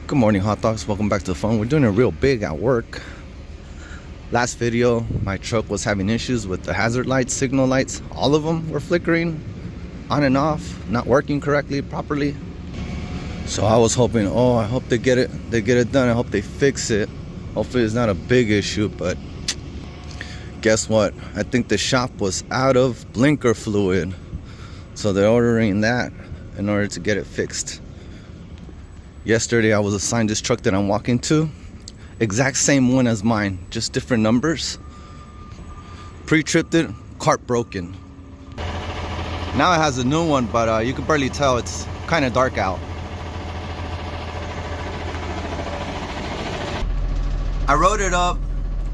Good morning, hot dogs. Welcome back to the phone. We're doing it real big at work. Last video, my truck was having issues with the hazard lights, signal lights. All of them were flickering on and off, not working correctly, properly. So I was hoping, I hope they get it done. I hope they fix it. Hopefully it's not a big issue, but guess what? I think the shop was out of blinker fluid. So they're ordering that in order to get it fixed. Yesterday I was assigned this truck that I'm walking to. Exact same one as mine, just different numbers. Pre-tripped it, cart broken. Now it has a new one, but you can barely tell. It's kind of dark out. I rode it up.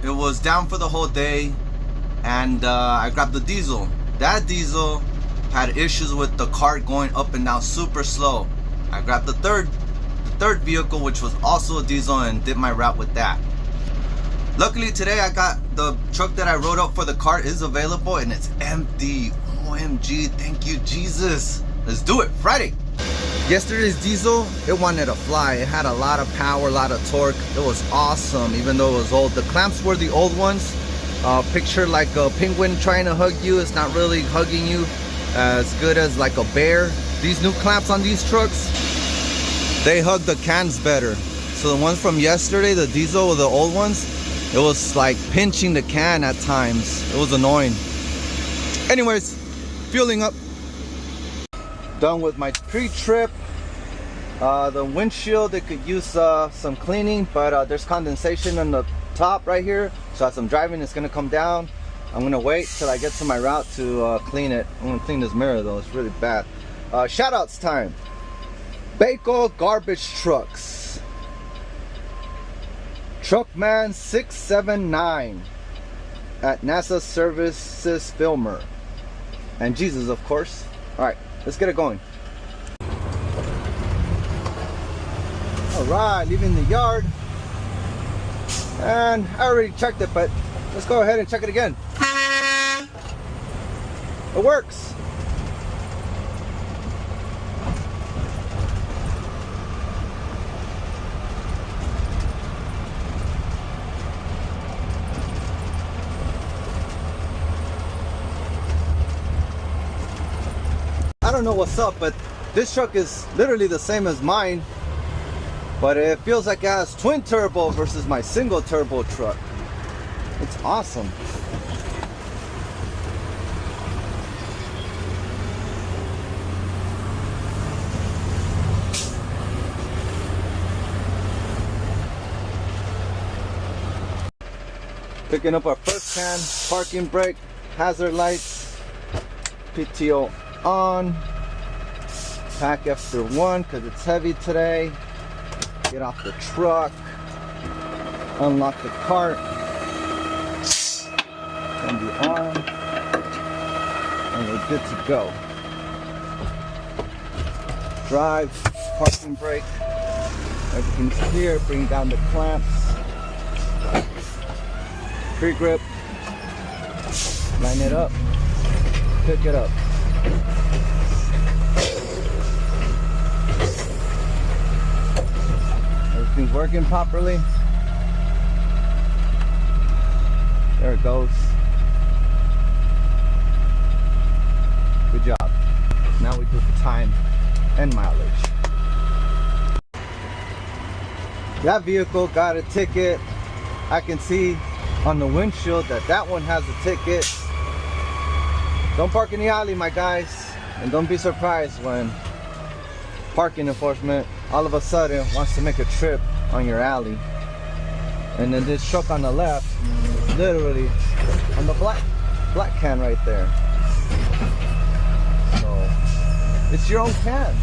It was down for the whole day, and I grabbed the diesel. That diesel had issues with the cart going up and down super slow. I grabbed the third vehicle, which was also a diesel, and did my route with that. Luckily today I got the truck that I rode up for the cart is available and it's empty. OMG, thank you Jesus. Let's do it, Friday. Yesterday's diesel, it wanted to fly. It had a lot of power, a lot of torque. It was awesome, even though it was old. The clamps were the old ones. Picture like a penguin trying to hug you. It's not really hugging you as good as like a bear. These new clamps on these trucks, they hug the cans better. So the ones from yesterday, the diesel, the old ones, it was like pinching the can at times. It was annoying. Anyways, fueling up. Done with my pre-trip. The windshield, they could use some cleaning, but there's condensation on the top right here. So as I'm driving, it's gonna come down. I'm gonna wait till I get to my route to clean it. I'm gonna clean this mirror though, it's really bad. Shout outs time. Baco Garbage Trucks, Truckman 679 at NASA Services Filmer, and Jesus, of course. All right, let's get it going. All right, leaving the yard, and I already checked it, but let's go ahead and check it again. It works. I don't know what's up, but this truck is literally the same as mine, but it feels like it has twin turbo versus my single turbo truck. It's awesome. Picking up our first can, parking brake, hazard lights, PTO on, pack after one because it's heavy today. Get off the truck, unlock the cart, turn the arm, and we're good to go. Drive, parking brake, everything's here. Bring down the clamps, pre-grip, line it up, pick it up. Everything's working properly. There it goes. Good job. Now we do the time and mileage. That vehicle got a ticket. I can see on the windshield that one has a ticket. Don't park in the alley, my guys, and don't be surprised when parking enforcement all of a sudden wants to make a trip on your alley. And then this truck on the left is literally on the black can right there. So it's your own cans.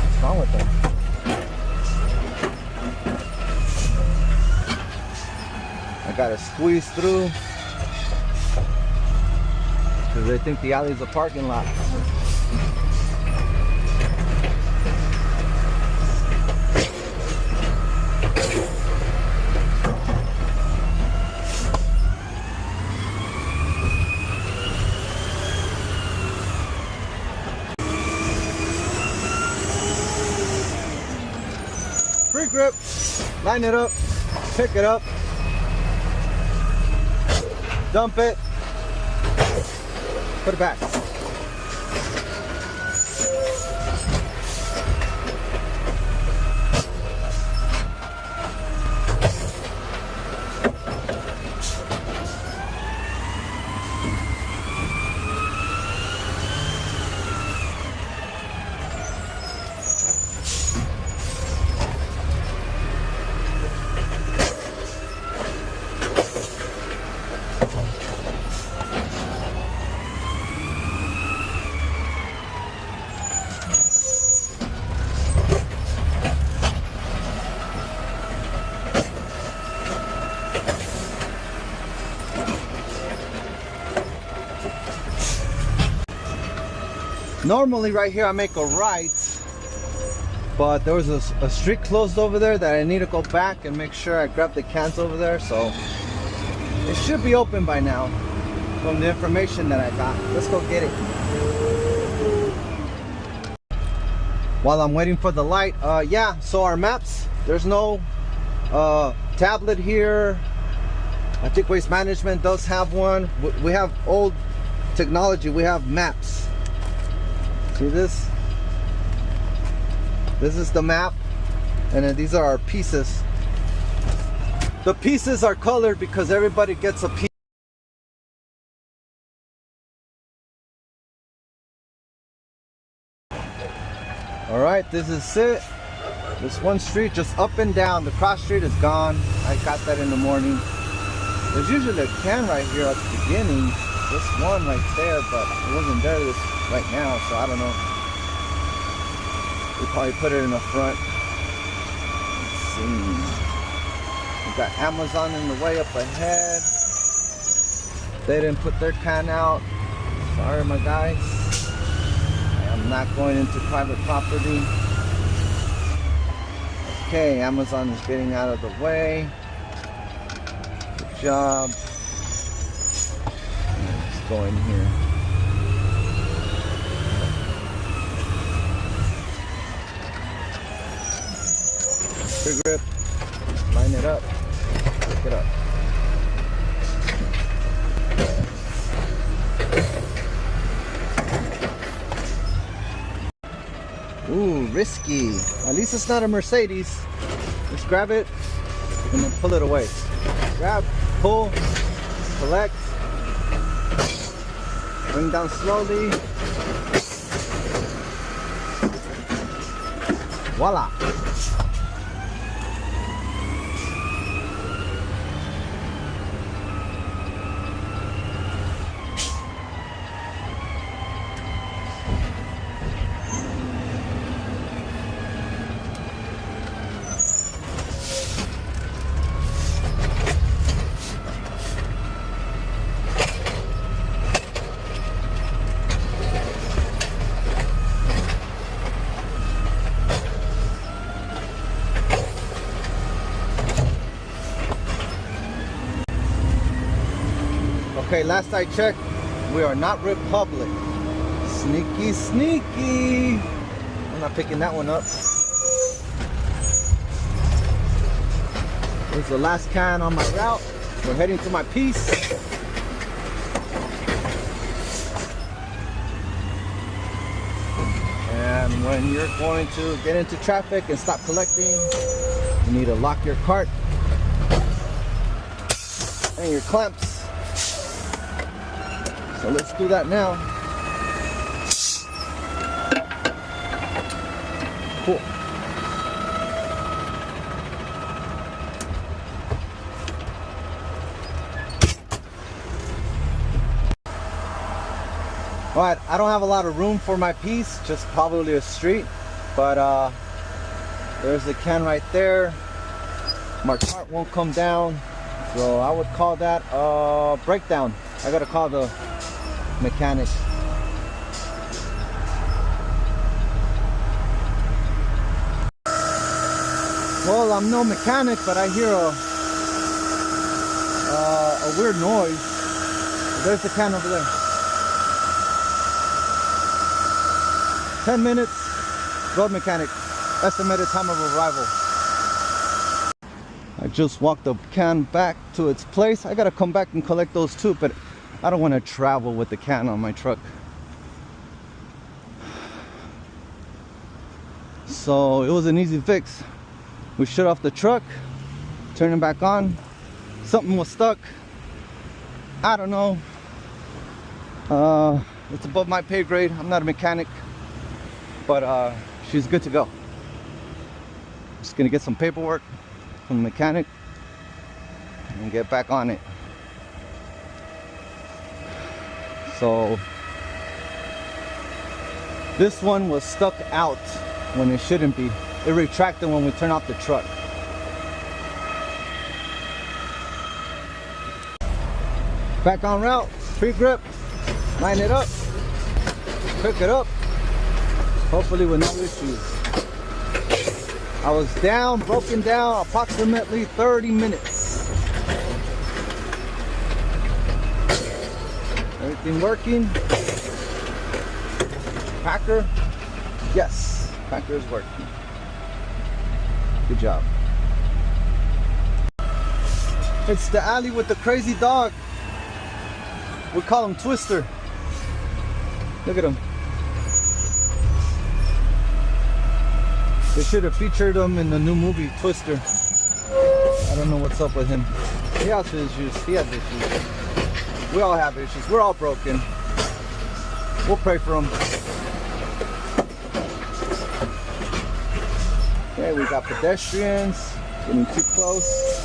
What's wrong with them? I gotta squeeze through because they think the alley's a parking lot. Pre-grip, line it up, pick it up, dump it, put it back. Normally right here I make a right, but there was a street closed over there that I need to go back and make sure I grab the cans over there, so it should be open by now from the information that I got. Let's go get it. While I'm waiting for the light, yeah, so our maps, there's no tablet here. I think Waste Management does have one. We have old technology, we have maps. See this? This is the map, and then these are our pieces. The pieces are colored because everybody gets a piece. All right, this is it. This one street just up and down. The cross street is gone. I got that in the morning. There's usually a can right here at the beginning. This one right there, but it wasn't there right now, so I don't know. We probably put it in the front. Let's see. We got Amazon in the way up ahead. They didn't put their can out. Sorry, my guys. I am not going into private property. Okay, Amazon is getting out of the way. Good job. Let's go in here. Grip, line it up, pick it up. Ooh, risky. At least it's not a Mercedes. Just grab it and then pull it away. Grab, pull, collect, bring down slowly. Voila. Okay, last I checked, we are not Republic. Sneaky, sneaky. I'm not picking that one up. This is the last can on my route. We're heading to my piece. And when you're going to get into traffic and stop collecting, you need to lock your cart and your clamps. So let's do that now. Cool. Alright, I don't have a lot of room for my piece, just probably a street, but there's the can right there. My cart won't come down, so I would call that a breakdown. I gotta call the mechanic. Well, I'm no mechanic, but I hear a weird noise. There's the can over there. 10 minutes, road mechanic, estimated time of arrival. just walked the can back to its place. I gotta come back and collect those too, but I don't want to travel with the can on my truck. So it was an easy fix. We shut off the truck, turn it back on. Something was stuck. I don't know. It's above my pay grade. I'm not a mechanic, but she's good to go. Just gonna get some paperwork from the mechanic and get back on it. So this one was stuck out when it shouldn't be. It retracted when we turn off the truck. Back on route, pre-grip, line it up, pick it up, hopefully with no issues. I was down, broken down, approximately 30 minutes. Everything working. Packer, yes, packer is working. Good job. It's the alley with the crazy dog. We call him Twister. Look at him. They should have featured him in the new movie Twister. I don't know what's up with him. He has issues. He has issues. We all have issues. We're all broken. We'll pray for him. Okay, we got pedestrians getting too close.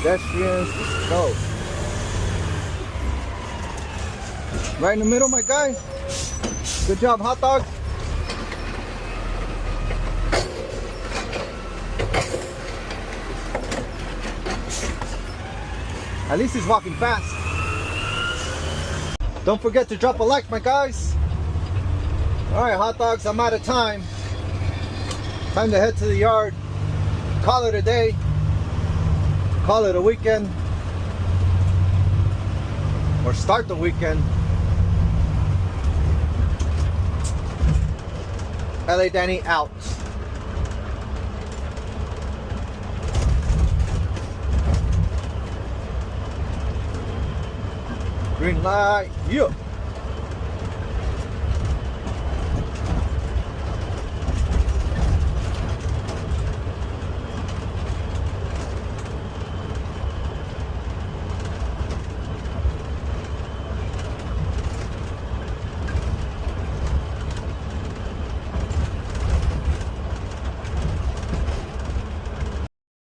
Pedestrians, let's go. Right in the middle, my guy. Good job, hot dog. At least he's walking fast. Don't forget to drop a like, my guys. All right, hot dogs, I'm out of time. Time to head to the yard. Call it a day. Call it a weekend, or start the weekend. LA Danny out. Green light, yeah.